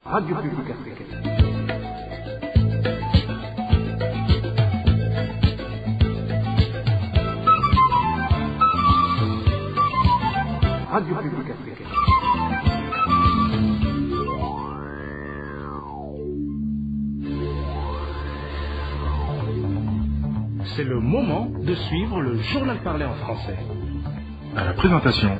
Radio Publique Africaine. Radio Publique Africaine. C'est le moment de suivre le journal parlé en français. À la présentation,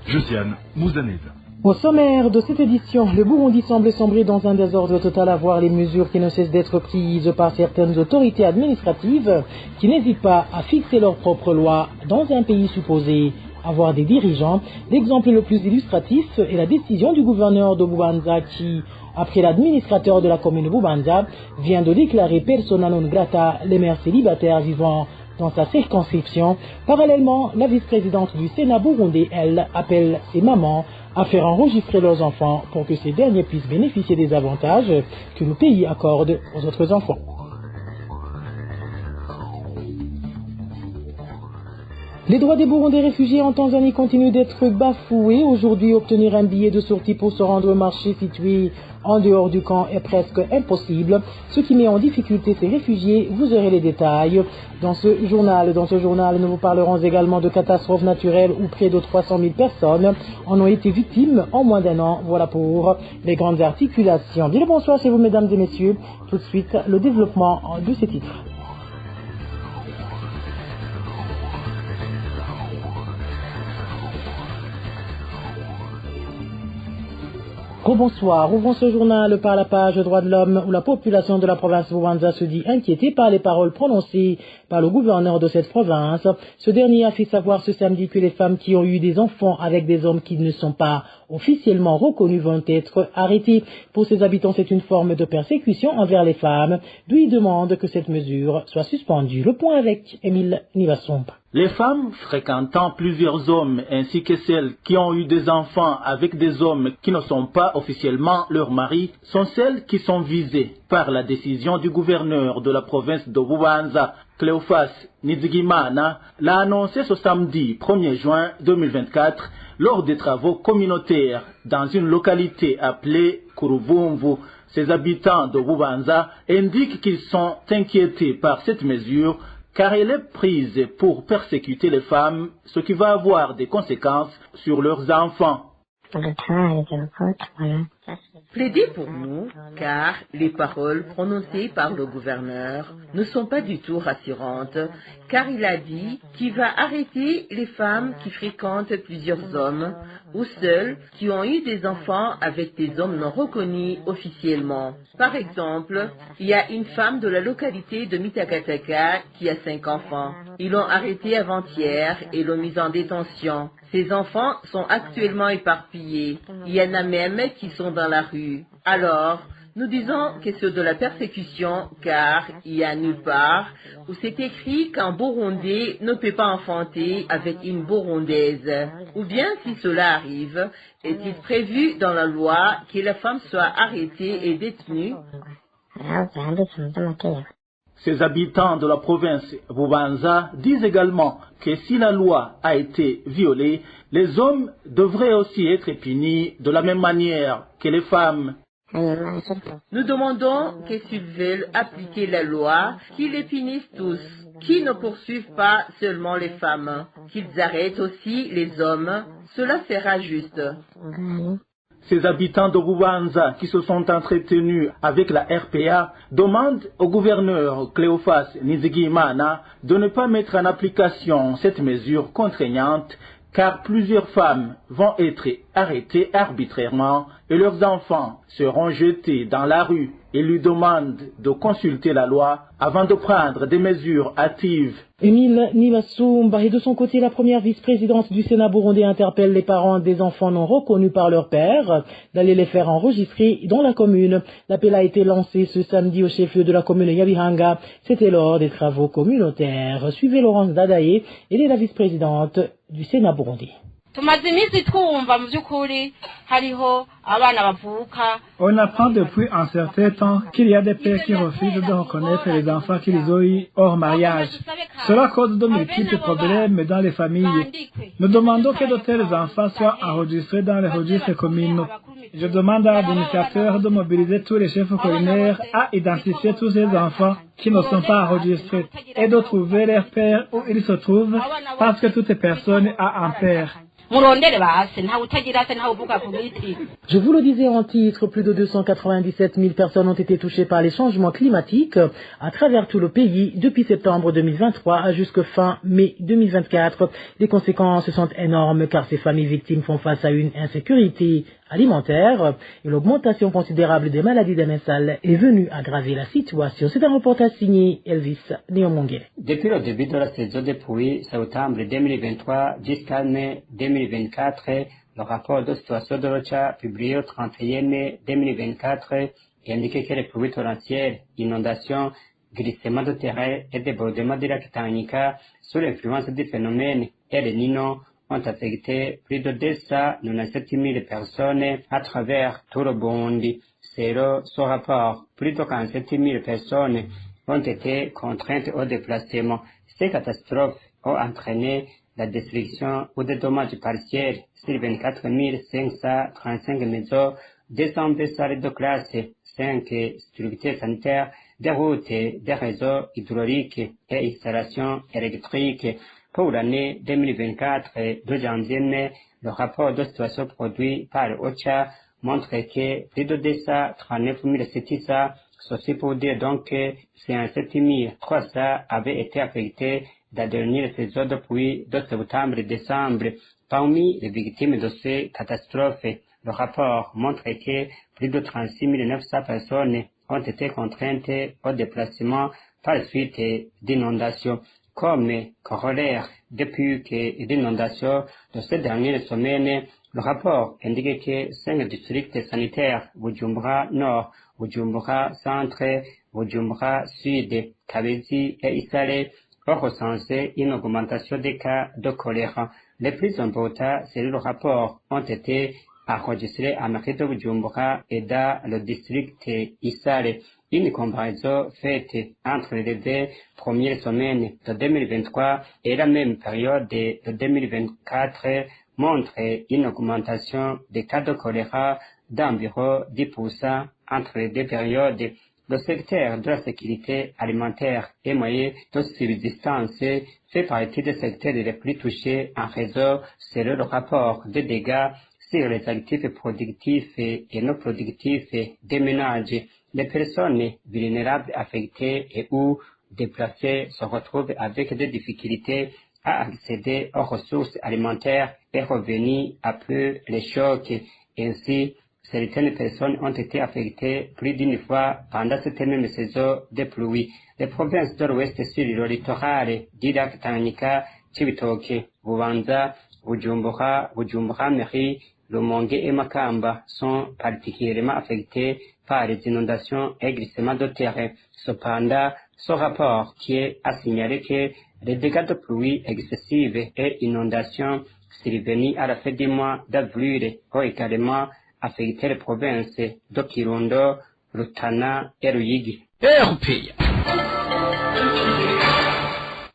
Josiane Mouzaned. Au sommaire de cette édition, le Burundi semble sombrer dans un désordre total à voir les mesures qui ne cessent d'être prises par certaines autorités administratives qui n'hésitent pas à fixer leurs propres lois dans un pays supposé avoir des dirigeants. L'exemple le plus illustratif est la décision du gouverneur de Bubanza qui, après l'administrateur de la commune Bubanza, vient de déclarer persona non grata les maires célibataires vivant dans sa circonscription. Parallèlement, la vice-présidente du Sénat burundais, elle, appelle ses mamans à faire enregistrer leurs enfants pour que ces derniers puissent bénéficier des avantages que le pays accorde aux autres enfants. Les droits des Burundais réfugiés en Tanzanie continuent d'être bafoués. Aujourd'hui, obtenir un billet de sortie pour se rendre au marché situé en dehors du camp est presque impossible, ce qui met en difficulté ces réfugiés. Vous aurez les détails dans ce journal. Dans ce journal, nous vous parlerons également de catastrophes naturelles où près de 300 000 personnes en ont été victimes en moins d'un an. Voilà pour les grandes articulations. Bien le bonsoir chez vous, mesdames et messieurs. Tout de suite, le développement de ces titres. Bonsoir. Ouvrons ce journal par la page Droits de l'homme où la population de la province Bubanza se dit inquiétée par les paroles prononcées par le gouverneur de cette province. Ce dernier a fait savoir ce samedi que les femmes qui ont eu des enfants avec des hommes qui ne sont pas officiellement reconnus vont être arrêtées. Pour ses habitants, c'est une forme de persécution envers les femmes, d'où ils demandent que cette mesure soit suspendue. Le point avec Émile Nivasompa. Les femmes fréquentant plusieurs hommes ainsi que celles qui ont eu des enfants avec des hommes qui ne sont pas officiellement leurs maris sont celles qui sont visées par la décision du gouverneur de la province de Bubanza. Cléophas Nizigimana l'a annoncé ce samedi 1er juin 2024 lors des travaux communautaires dans une localité appelée Kuruvumvu. Ses habitants de Bubanza indiquent qu'ils sont inquiétés par cette mesure car elle est prise pour persécuter les femmes, ce qui va avoir des conséquences sur leurs enfants. Plaidez pour nous, car les paroles prononcées par le gouverneur ne sont pas du tout rassurantes, car il a dit qu'il va arrêter les femmes qui fréquentent plusieurs hommes ou celles qui ont eu des enfants avec des hommes non reconnus officiellement. Par exemple, il y a une femme de la localité de Mitakataka qui a 5 enfants. Ils l'ont arrêtée avant-hier et l'ont mise en détention. Ces enfants sont actuellement éparpillés. Il y en a même qui sont dans la rue. Alors, nous disons que c'est de la persécution car il y a nulle part où c'est écrit qu'un Burundais ne peut pas enfanter avec une Burundaise. Ou bien si cela arrive, est-il prévu dans la loi que la femme soit arrêtée et détenue? Ces habitants de la province Bubanza disent également que si la loi a été violée, les hommes devraient aussi être punis de la même manière que les femmes. Nous demandons que s'ils veulent appliquer la loi, qu'ils les punissent tous, qu'ils ne poursuivent pas seulement les femmes, qu'ils arrêtent aussi les hommes. Cela sera juste. Ces habitants de Bubanza qui se sont entretenus avec la RPA demandent au gouverneur Cléophas Nizigimana de ne pas mettre en application cette mesure contraignante car plusieurs femmes vont être arrêtées arbitrairement et leurs enfants seront jetés dans la rue et lui demandent de consulter la loi avant de prendre des mesures hâtives. Émile Nivasumba. Et de son côté, la première vice-présidente du Sénat burundais interpelle les parents des enfants non reconnus par leur père d'aller les faire enregistrer dans la commune. L'appel a été lancé ce samedi au chef-lieu de la commune Yabihanga. C'était lors des travaux communautaires. Suivez Laurence Dadaye, elle est la vice-présidente du Sénat burundais. On apprend depuis un certain temps qu'il y a des pères qui refusent de reconnaître les enfants qu'ils ont eu hors mariage. Cela cause de multiples problèmes dans les familles. Nous demandons que de tels enfants soient enregistrés dans les registres communaux. Je demande à l'administrateur de mobiliser tous les chefs collinaires à identifier tous ces enfants qui ne sont pas enregistrés et de trouver leur père où ils se trouvent parce que toute personne a un père. Je vous le disais en titre, plus de 297 000 personnes ont été touchées par les changements climatiques à travers tout le pays depuis septembre 2023 jusqu'à fin mai 2024. Les conséquences sont énormes car ces familles victimes font face à une insécurité alimentaire et l'augmentation considérable des maladies démentielles est venue aggraver la situation. C'est un reportage signé Elvis Néomongue. Depuis le début de la saison des pluies, septembre 2023 jusqu'à mai 2024, le rapport de situation de l'OCHA publié au 31 mai 2024 indique que les pluies torrentielles, inondations, glissements de terrain et débordements de la Tanganyika sous l'influence du phénomène El Niño ont affecté plus de 297 000 personnes à travers tout le Burundi. Selon ce rapport, plus de 47 000 personnes ont été contraintes au déplacement. Ces catastrophes ont entraîné la destruction ou des dommages partiels sur 24 535 maisons, 202 salles de classe, 5 structures sanitaires, des routes, des réseaux hydrauliques et installations électriques. Pour l'année 2024 de janvier, le rapport de situation produit par OCHA montre que plus de 239 700, ceci pour dire donc que 57 300 avaient été affectés dans la dernière saison de pluie de septembre-décembre. Parmi les victimes de ces catastrophes, le rapport montre que plus de 36 900 personnes ont été contraintes au déplacement par suite d'inondations. Comme corollaire depuis que l'inondation de ces dernières semaines, le rapport indique que 5 districts sanitaires, Bujumbura Nord, Bujumbura Centre, Bujumbura Sud, Kabezi et Isale, ont recensé une augmentation des cas de choléra. Les plus importants, selon le rapport, ont été enregistrés à Mairie de Bujumbura et dans le district Isale. Une comparaison faite entre les deux premières semaines de 2023 et la même période de 2024 montre une augmentation des cas de choléra d'environ 10% entre les deux périodes. Le secteur de la sécurité alimentaire et moyen de subsistance fait partie des secteurs les plus touchés en raison, selon le rapport des dégâts sur les actifs productifs et non productifs des ménages. Les personnes vulnérables affectées et ou déplacées se retrouvent avec des difficultés à accéder aux ressources alimentaires et revenus après les chocs. Ainsi, certaines personnes ont été affectées plus d'une fois pendant cette même saison de pluie. Les provinces de l'Ouest sur le littoral du lac Tanganyika, Cibitoke, Bubanza, Bujumbura, Bujumbura-Mairie, Rumonge et Makamba sont particulièrement affectés par les inondations et glissements de terrain. Cependant, ce rapport a signalé que les dégâts de pluie excessives et inondations survenus à la fin du mois d'avril ont également affecté les provinces de Kirundo, Rutana et Ruyigi.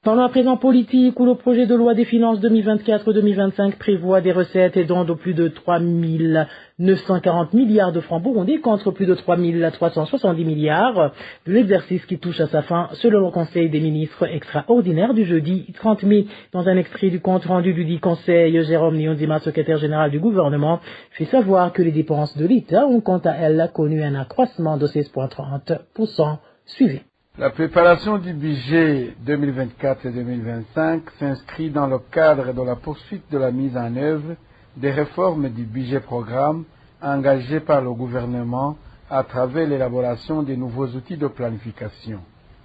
Dans la présent politique où le projet de loi des finances 2024-2025 prévoit des recettes aidant de plus de 3 940 milliards de francs burundais contre plus de 3 370 milliards de l'exercice qui touche à sa fin selon le Conseil des ministres extraordinaire du jeudi 30 mai. Dans un extrait du compte rendu du dit Conseil, Jérôme Niyonzima, secrétaire général du gouvernement, fait savoir que les dépenses de l'État ont quant à elles connu un accroissement de 16,30%. Suivez. La préparation du budget 2024 et 2025 s'inscrit dans le cadre de la poursuite de la mise en œuvre des réformes du budget programme engagées par le gouvernement à travers l'élaboration des nouveaux outils de planification.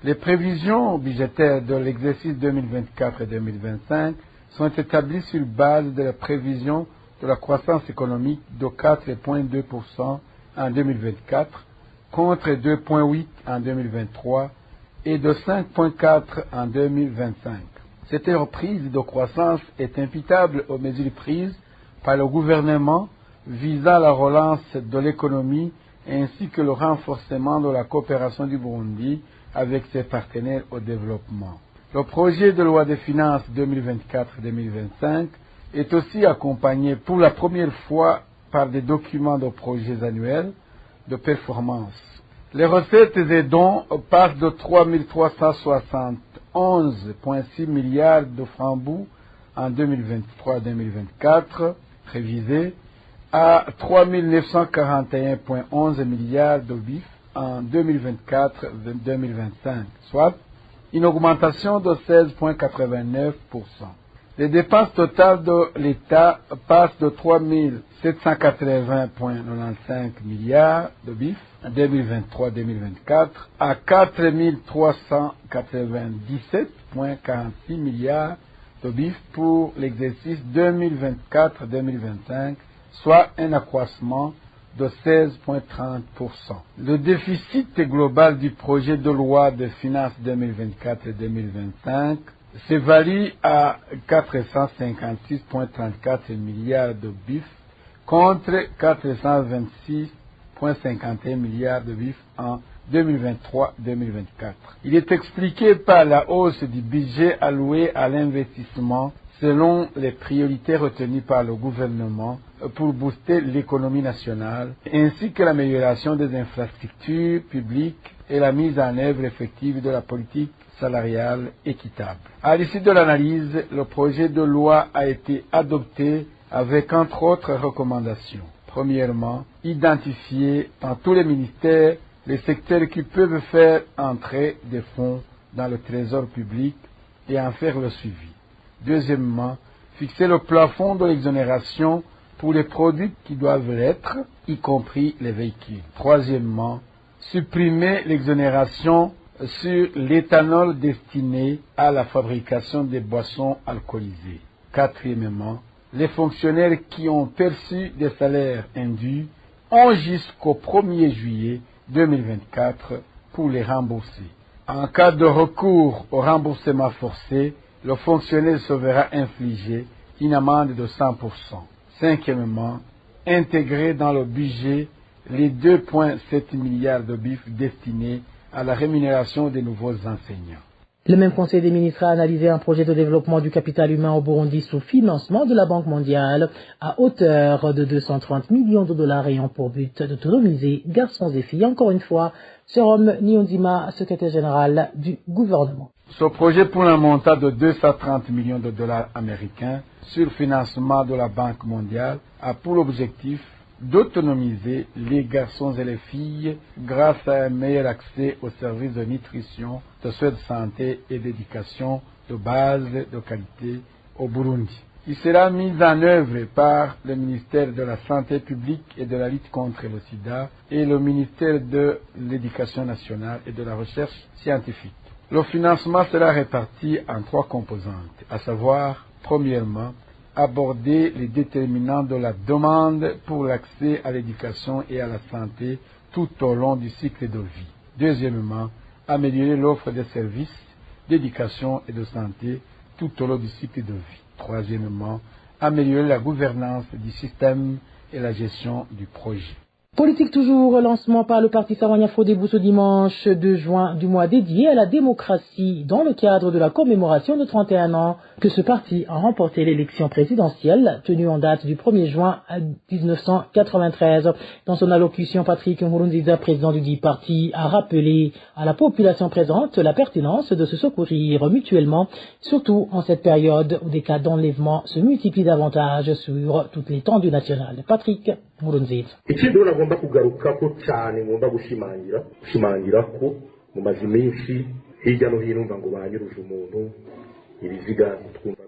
Les prévisions budgétaires de l'exercice 2024 et 2025 sont établies sur base de la prévision de la croissance économique de 4,2% en 2024 contre 2,8% en 2023 et de 5,4% en 2025. Cette reprise de croissance est imputable aux mesures prises par le gouvernement visant la relance de l'économie ainsi que le renforcement de la coopération du Burundi avec ses partenaires au développement. Le projet de loi des finances 2024-2025 est aussi accompagné pour la première fois par des documents de projets annuels de performance. Les recettes et dons passent de 3 371,6 milliards de francs BOU en 2023-2024, révisé, à 3 941,11 milliards de BIF en 2024-2025, soit une augmentation de 16,89%. Les dépenses totales de l'État passent de 3 780,95 milliards de BIF en 2023-2024 à 4 397,46 milliards de BIF pour l'exercice 2024-2025, soit un accroissement de 16,30%. Le déficit global du projet de loi de finances 2024 et 2025 s'évalue à 456,34 milliards de BIF contre 426,51 milliards de BIF en 2023-2024. Il est expliqué par la hausse du budget alloué à l'investissement selon les priorités retenues par le gouvernement pour booster l'économie nationale, ainsi que l'amélioration des infrastructures publiques et la mise en œuvre effective de la politique salariale équitable. À l'issue de l'analyse, le projet de loi a été adopté avec entre autres recommandations. Premièrement, identifier dans tous les ministères les secteurs qui peuvent faire entrer des fonds dans le trésor public et en faire le suivi. Deuxièmement, fixer le plafond de l'exonération pour les produits qui doivent l'être, y compris les véhicules. Troisièmement, supprimer l'exonération sur l'éthanol destiné à la fabrication des boissons alcoolisées. Quatrièmement, les fonctionnaires qui ont perçu des salaires indus ont jusqu'au 1er juillet 2024 pour les rembourser. En cas de recours au remboursement forcé, le fonctionnaire se verra infliger une amende de 100%. Cinquièmement, intégrer dans le budget les 2,7 milliards de BIF destinés à la rémunération des nouveaux enseignants. Le même Conseil des ministres a analysé un projet de développement du capital humain au Burundi sous financement de la Banque mondiale à hauteur de 230 millions de dollars ayant pour but d'autonomiser garçons et filles. Encore une fois, Jérôme Niyonzima, secrétaire général du gouvernement. Ce projet pour un montant de 230 millions de dollars américains sur financement de la Banque mondiale a pour objectif d'autonomiser les garçons et les filles grâce à un meilleur accès aux services de nutrition, de soins de santé et d'éducation de base de qualité au Burundi. Il sera mis en œuvre par le ministère de la Santé publique et de la lutte contre le sida et le ministère de l'Éducation nationale et de la recherche scientifique. Le financement sera réparti en 3 composantes, à savoir, premièrement, aborder les déterminants de la demande pour l'accès à l'éducation et à la santé tout au long du cycle de vie. Deuxièmement, améliorer l'offre de services d'éducation et de santé tout au long du cycle de vie. Troisièmement, améliorer la gouvernance du système et la gestion du projet. Politique toujours, lancement par le parti Sawanyafrodébo ce dimanche 2 juin du mois dédié à la démocratie dans le cadre de la commémoration de 31 ans que ce parti a remporté l'élection présidentielle tenue en date du 1er juin 1993. Dans son allocution, Patrick Nkurunziza, président du dit parti, a rappelé à la population présente la pertinence de se secourir mutuellement, surtout en cette période où des cas d'enlèvement se multiplient davantage sur toute l'étendue nationale. Patrick Nkurunziza. ngomba kugarukako cyane ngomba gushimangira ko mu mazi menshi hirya no hino ngo banyuruje umuntu ibiziga twumva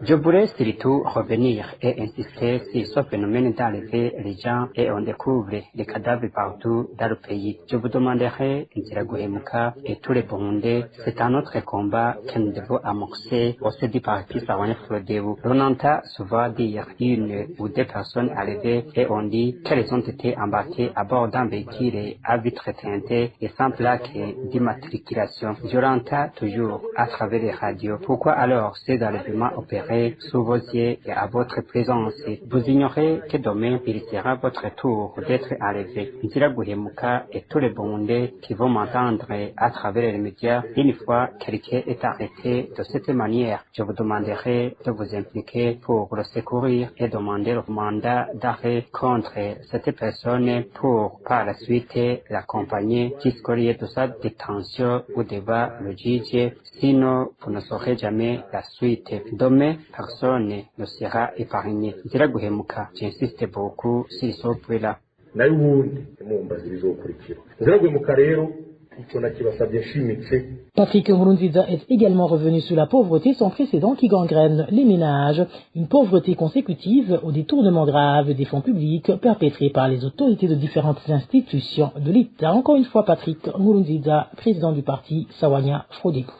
Je voulais surtout revenir et insister sur ce phénomène d'enlever les gens et on découvre les cadavres partout dans le pays. Je vous demanderai, Ntiraguhemuka et tous les Burundais, c'est un autre combat que nous devons amorcer au sein du parti Sahwanya Frodebu. On entend souvent dire une ou deux personnes arrivées et on dit qu'elles ont été embarquées à bord d'un véhicule à vitre teintée et sans plaque d'immatriculation. Je l'entends toujours à travers les radios. Pourquoi alors ces enlèvements opérés sous vos yeux et à votre présence? Vous ignorez que demain il sera votre tour d'être enlevé. Ntiraguhemuka et tous les Burundais qui vont m'entendre à travers les médias, une fois quelqu'un est arrêté de cette manière, je vous demanderai de vous impliquer pour le secourir et demander le mandat d'arrêt contre cette personne pour par la suite l'accompagner jusqu'au lieu de sa détention ou devant le juge. Sinon, vous ne saurez jamais la suite. Demain, personne ne sera épargné. Ntiraguhemuka, j'insiste beaucoup sur ce point-là. nayo ubundi mumbaza ibizokurikira Ntiraguhemuka rero icyo nakibasabye nshimitse. Patrick Nkurunziza est également revenu sur la pauvreté sans précédent qui gangrène les ménages, une pauvreté consécutive au détournement grave des fonds publics perpétrés par les autorités de différentes institutions de l'État. Encore une fois, Patrick Nkurunziza, président du parti Sahwanya Frodebu.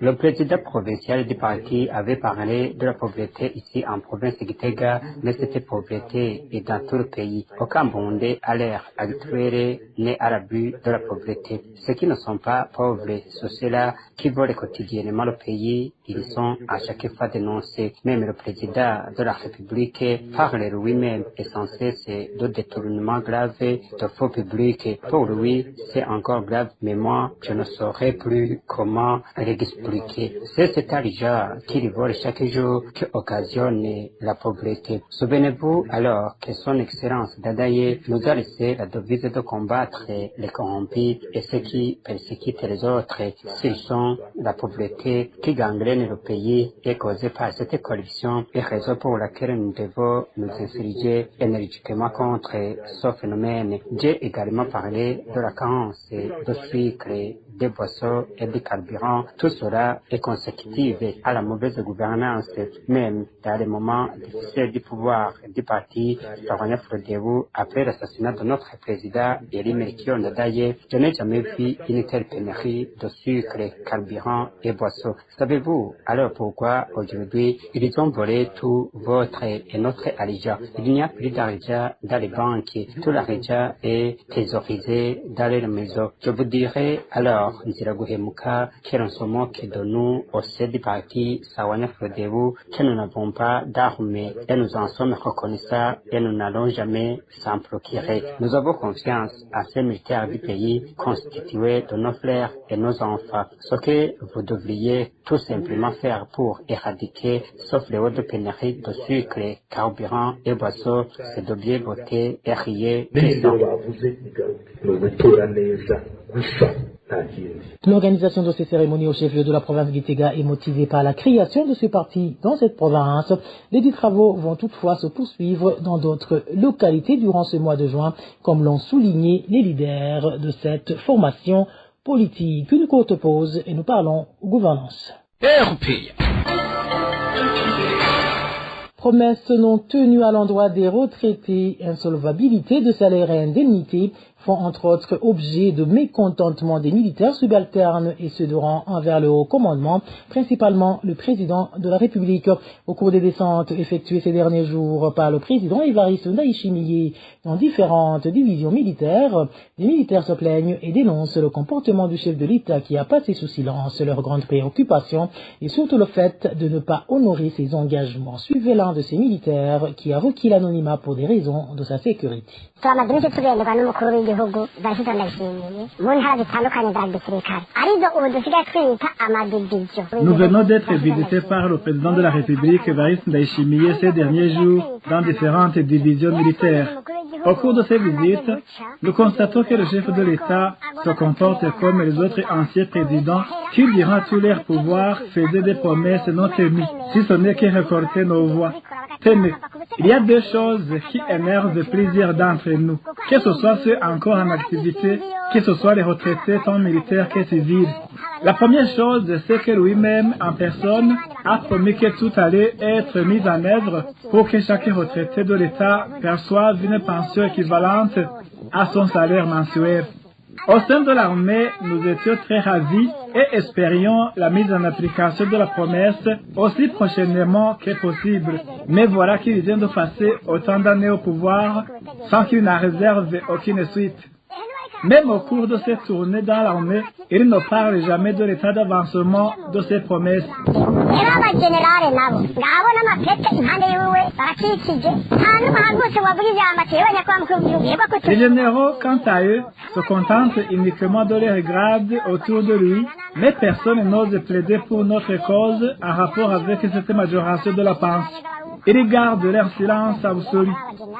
Le président provincial du parti avait parlé de la pauvreté ici en province de Gitega, mais cette pauvreté est dans tout le pays. Aucun Burundais à l'ère actuelle n'est à l'abus de la pauvreté. Ceux qui ne sont pas pauvres, c'est ceux-là qui volent quotidiennement le pays, ils sont à chaque fois dénoncés. Même le président de la République parle lui-même et sans cesse de détournement grave de fonds publics. Pour lui, c'est encore grave, mais moi, je ne saurais plus comment l'expliquer. C'est cet argent qu'il vole chaque jour qui occasionne la pauvreté. Souvenez-vous alors que son Excellence Dadaye nous a laissé la devise de combattre les corrompus et ceux qui persécutent les autres. S'ils sont la pauvreté qui gangrène le pays est causée par cette corruption et raison pour laquelle nous devons nous insurger énergiquement contre ce phénomène. J'ai également parlé de la carence de sucre, des boissons et des carburants. Tout cela est consécutif à la mauvaise gouvernance, même dans les moments difficiles du pouvoir du parti Sahwanya Frodebu. Après l'assassinat de notre président Elie Melchior Ndadaye, je n'ai jamais vu une telle pénurie de sucre, carburant et boissons. Savez-vous alors pourquoi aujourd'hui ils ont volé tout votre et notre argent? Il n'y a plus d'argent dans les banques, tout l'argent est thésaurisé dans les maisons. Je vous dirai alors, Ntiraguhemuka, que l'on se moque de nous au sein du parti Sahwanya Frodebu, que nous n'avons pas d'armes et nous en sommes reconnaissants et nous n'allons jamais s'en procurer. Nous avons confiance à ces militaires du pays constitués de nos frères et nos enfants. Ce que vous devriez tout simplement faire pour éradiquer ce fléau de pénurie de sucre, carburant et boissons, c'est de bien voter et rier. L'organisation de ces cérémonies au chef-lieu de la province Gitega est motivée par la création de ce parti dans cette province. Les dix travaux vont toutefois se poursuivre dans d'autres localités durant ce mois de juin, comme l'ont souligné les leaders de cette formation politique. Une courte pause et nous parlons gouvernance. Promesses non tenues à l'endroit des retraités, insolvabilité de salaire et indemnité font entre autres objet de mécontentement des militaires subalternes et ceux de rang envers le haut commandement, principalement le président de la République. Au cours des descentes effectuées ces derniers jours par le président Évariste Ndayishimiye dans différentes divisions militaires, les militaires se plaignent et dénoncent le comportement du chef de l'État qui a passé sous silence leurs grandes préoccupations et surtout le fait de ne pas honorer ses engagements. Suivez l'un de ces militaires qui a requis l'anonymat pour des raisons de sa sécurité. Nous venons d'être visités par le président de la République, Évariste Ndayishimiye, ces derniers jours dans différentes divisions militaires. Au cours de ces visites, nous constatons que le chef de l'État se comporte comme les autres anciens présidents qui, durant tout leur pouvoir, faisaient des promesses non tenues, si ce n'est que récolter nos voix. Tenez, il y a deux choses qui énervent plusieurs d'entre nous, que ce soit ceux encore en activité, que ce soit les retraités tant militaires que civils. La première chose, c'est que lui-même, en personne, a promis que tout allait être mis en œuvre pour que chaque retraité de l'État perçoive une pension équivalente à son salaire mensuel. Au sein de l'armée, nous étions très ravis et espérions la mise en application de la promesse aussi prochainement que possible. Mais voilà qu'il vient de passer autant d'années au pouvoir sans qu'il n'en réserve aucune suite. Même au cours de cette tournée dans l'armée, il ne parle jamais de l'état d'avancement de ses promesses. Les généraux, quant à eux, se contentent uniquement de leur grade autour de lui, mais personne n'ose plaider pour notre cause en rapport avec cette majoration de la pension. Ils gardent leur silence absolu.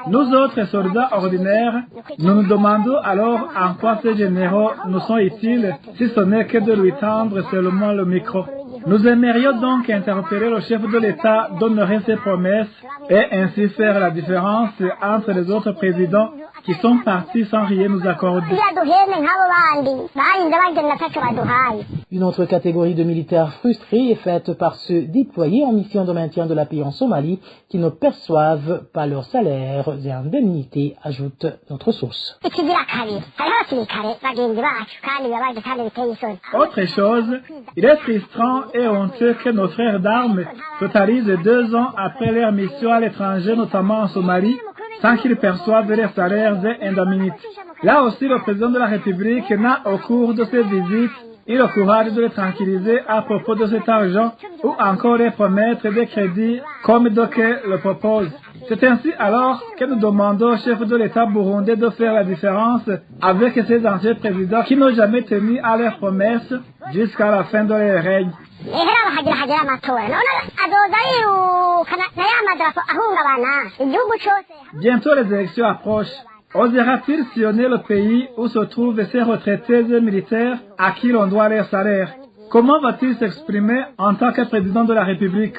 Nous autres soldats ordinaires, nous nous demandons alors en quoi ces généraux nous sont utiles, si ce n'est que de lui tendre seulement le micro. Nous aimerions donc interpeller le chef de l'État d'honorer ses promesses et ainsi faire la différence entre les autres présidents qui sont partis sans rien nous accorder. Une autre catégorie de militaires frustrés est faite par ceux déployés en mission de maintien de la paix en Somalie qui ne perçoivent pas leurs salaires et indemnités, ajoute notre source. Autre chose, il est frustrant et honteux que nos frères d'armes totalisent 2 ans après leur mission à l'étranger, notamment en Somalie, sans qu'ils perçoivent leurs salaires et indemnités. Là aussi, le président de la République n'a, au cours de ses visites, eu le courage de les tranquilliser à propos de cet argent ou encore les promettre des crédits comme Doké le propose. C'est ainsi alors que nous demandons au chef de l'État burundais de faire la différence avec ces anciens présidents qui n'ont jamais tenu à leurs promesses jusqu'à la fin de leur règne. Bientôt les élections approchent. Osera-t-il sillonner le pays où se trouvent ces retraités et militaires à qui l'on doit leur salaire? Comment va-t-il s'exprimer en tant que président de la République?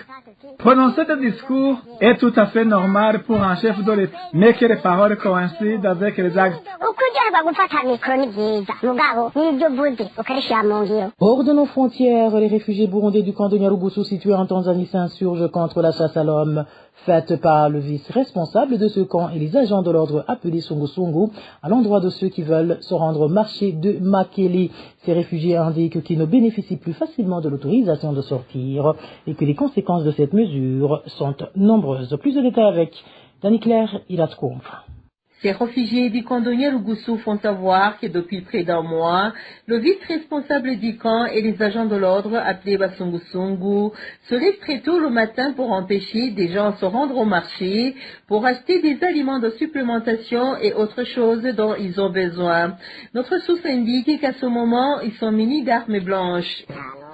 Prononcer des discours est tout à fait normal pour un chef de l'État, mais que les paroles coïncident avec les actes. Hors de nos frontières, les réfugiés burundais du camp de Nyarugusu situé en Tanzanie s'insurgent contre la chasse à l'homme faite par le vice-responsable de ce camp et les agents de l'ordre appelés Sungu à l'endroit de ceux qui veulent se rendre au marché de Makele. Ces réfugiés indiquent qu'ils ne bénéficient plus facilement de l'autorisation de sortir et que les conséquences de cette mesure sont nombreuses. Plus de détails avec Dani Claire Ilatkoumf. Ces réfugiés du camp de Nyarugusu font savoir que depuis près d'un mois, le vice-responsable du camp et les agents de l'ordre appelés Basungu se lèvent très tôt le matin pour empêcher des gens de se rendre au marché pour acheter des aliments de supplémentation et autres choses dont ils ont besoin. Notre source indique qu'à ce moment, ils sont munis d'armes blanches.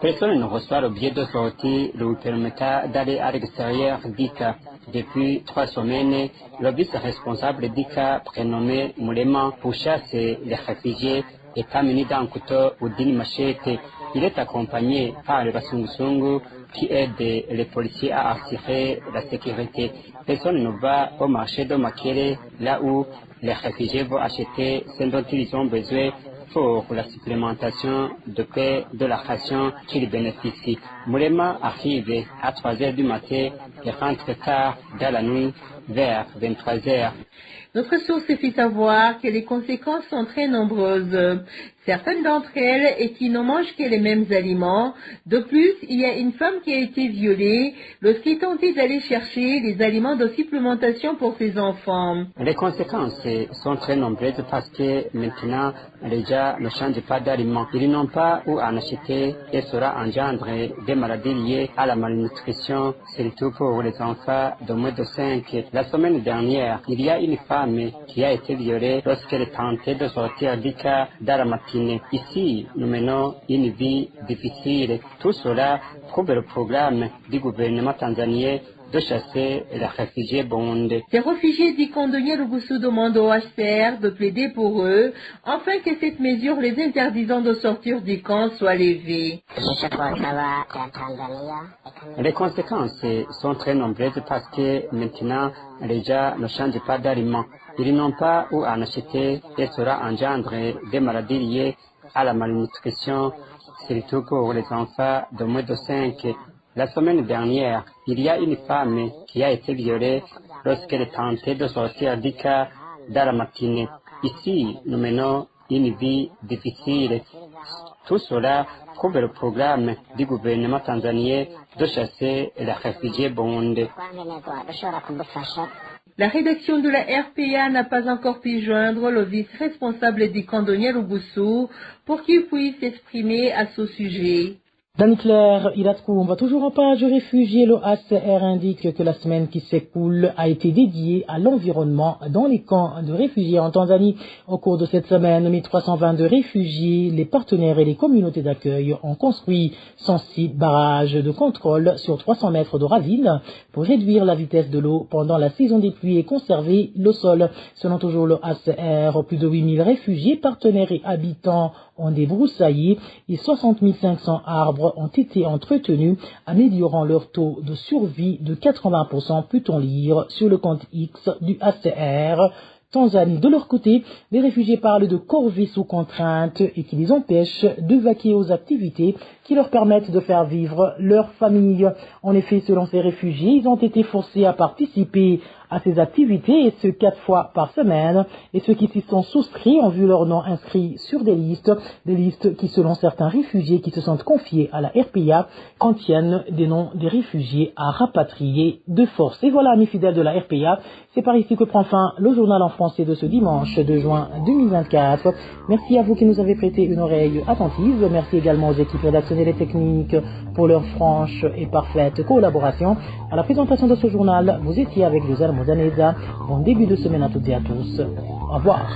Personne ne reçoit le billet de sortie lui permettant d'aller à l'extérieur d'Ika. Depuis 3 semaines, le vice-responsable d'Ika, prénommé Moulema, pour chasser les réfugiés, est muni d'un couteau ou d'une machette. Il est accompagné par les Basungu qui aident les policiers à assurer la sécurité. Personne ne va au marché de Makele, là où les réfugiés vont acheter ce dont ils ont besoin pour la supplémentation de paix de la ration qu'ils bénéficient. Moulema arrive à 3 heures du matin et rentre tard dans la nuit vers 23 heures. Notre source fait savoir que les conséquences sont très nombreuses. Certaines d'entre elles et qui ne mangent que les mêmes aliments. De plus, il y a une femme qui a été violée lorsqu'il tentait d'aller chercher les aliments de supplémentation pour ses enfants. Les conséquences sont très nombreuses parce que maintenant, les gens ne changent pas d'aliments. Ils n'ont pas où en acheter et cela engendre des maladies liées à la malnutrition, surtout pour les enfants de moins de 5. La semaine dernière, il y a une femme qui a été violée lorsqu'elle tentait de sortir d'Ika dans la matinée. Ici, nous menons une vie difficile. Tout cela prouve le programme du gouvernement tanzanien de chasser les réfugiés burundais. Ces réfugiés dit Kondonye Lugusu demandent au HCR de plaider pour eux, afin que cette mesure les interdisant de sortir du camp soit levée. Les conséquences sont très nombreuses parce que maintenant, les gens ne changent pas d'aliments. Ils n'ont pas où en acheter et cela engendre des maladies liées à la malnutrition, surtout pour les enfants de moins de 5. La semaine dernière, il y a une femme qui a été violée lorsqu'elle tentait de sortir du camp dans la matinée. Ici, nous menons une vie difficile. Tout cela prouve le programme du gouvernement tanzanien de chasser les réfugiés burundais. La rédaction de la RPA n'a pas encore pu joindre le vice-responsable du Kondonye Lugusu pour qu'il puisse s'exprimer à ce sujet. Daniclaire Ilatkoum, toujours en page réfugiés, le HCR indique que la semaine qui s'écoule a été dédiée à l'environnement dans les camps de réfugiés en Tanzanie. Au cours de cette semaine, 1322 réfugiés, les partenaires et les communautés d'accueil ont construit 106 barrages de contrôle sur 300 mètres de ravines pour réduire la vitesse de l'eau pendant la saison des pluies et conserver le sol. Selon toujours le HCR, plus de 8000 réfugiés, partenaires et habitants ont débroussaillé et 60 500 arbres ont été entretenus, améliorant leur taux de survie de 80%, peut-on lire sur le compte X du HCR. Tanzanie. De leur côté, les réfugiés parlent de corvées sous contrainte et qui les empêchent de vaquer aux activités qui leur permettent de faire vivre leur famille. En effet, selon ces réfugiés, ils ont été forcés à participer à ces activités, et ce 4 fois par semaine, et ceux qui s'y sont souscrits ont vu leur nom inscrit sur des listes qui, selon certains réfugiés qui se sentent confiés à la RPA, contiennent des noms des réfugiés à rapatrier de force. Et voilà, amis fidèles de la RPA, c'est par ici que prend fin le journal en français de ce dimanche 2 juin 2024. Merci à vous qui nous avez prêté une oreille attentive. Merci également aux équipes rédactionnelles et techniques pour leur franche et parfaite collaboration. À la présentation de ce journal, vous étiez avec José Mouzaneza. Bon début de semaine à toutes et à tous. Au revoir.